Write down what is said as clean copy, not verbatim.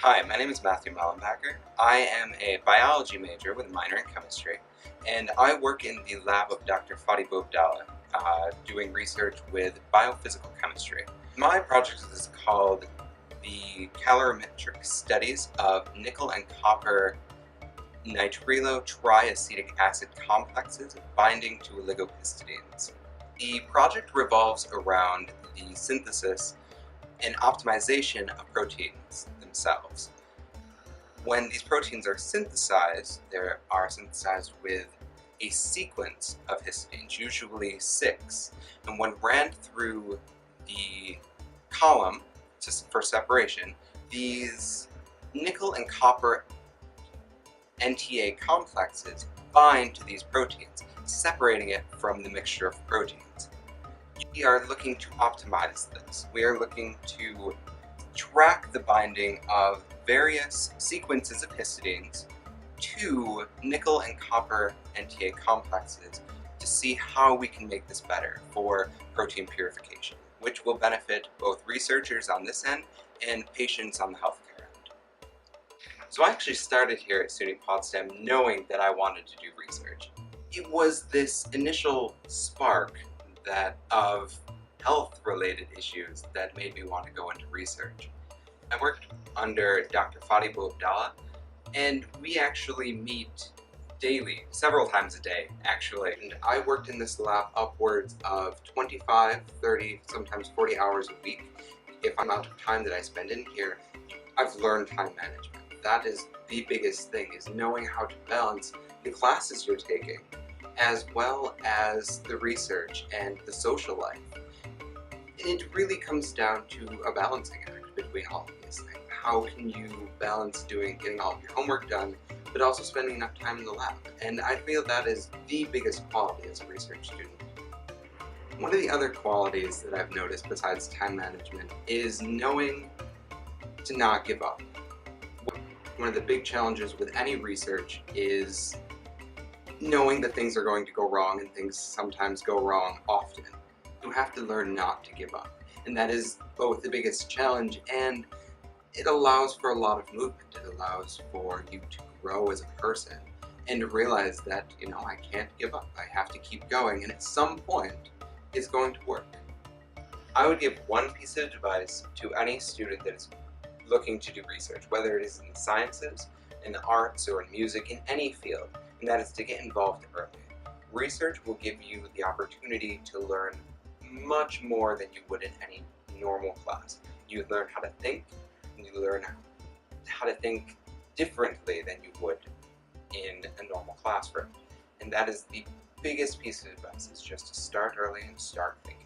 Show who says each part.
Speaker 1: Hi, my name is Mehlenbacher. I am a biology major with a minor in chemistry, and I work in the lab of Dr. Abdallah, doing research with biophysical chemistry. My project is called the calorimetric studies of nickel and copper nitrylo triacetic acid complexes binding to oligopistidines. The project revolves around the synthesis and optimization of proteins themselves. When these proteins are synthesized, they are synthesized with a sequence of histidines, usually 6, and when ran through the column for separation, these nickel and copper NTA complexes bind to these proteins, separating it from the mixture of proteins. We are looking to optimize this. We are looking to track the binding of various sequences of histidines to nickel and copper NTA complexes to see how we can make this better for protein purification, which will benefit both researchers on this end and patients on the healthcare end. So I actually started here at SUNY Potsdam knowing that I wanted to do research. It was this initial spark of health-related issues that made me want to go into research. I worked under Dr. Abdallah, and we actually meet daily, several times a day actually. And I worked in this lab upwards of 25, 30, sometimes 40 hours a week. If I'm out of time that I spend in here, I've learned time management. That is the biggest thing, is knowing how to balance the classes you're taking, as well as the research and the social life. It really comes down to a balancing act between all of these things. How can you balance getting all of your homework done, but also spending enough time in the lab? And I feel that is the biggest quality as a research student. One of the other qualities that I've noticed besides time management is knowing to not give up. One of the big challenges with any research is knowing that things are going to go wrong, and things sometimes go wrong often. You have to learn not to give up. And that is both the biggest challenge, and it allows for a lot of movement. It allows for you to grow as a person and to realize that, I can't give up. I have to keep going, and at some point, it's going to work. I would give one piece of advice to any student that is looking to do research, whether it is in the sciences, in the arts, or in music, in any field, and that is to get involved early. Research will give you the opportunity to learn much more than you would in any normal class. You learn how to think, and you learn how to think differently than you would in a normal classroom. And that is the biggest piece of advice, is just to start early and start thinking.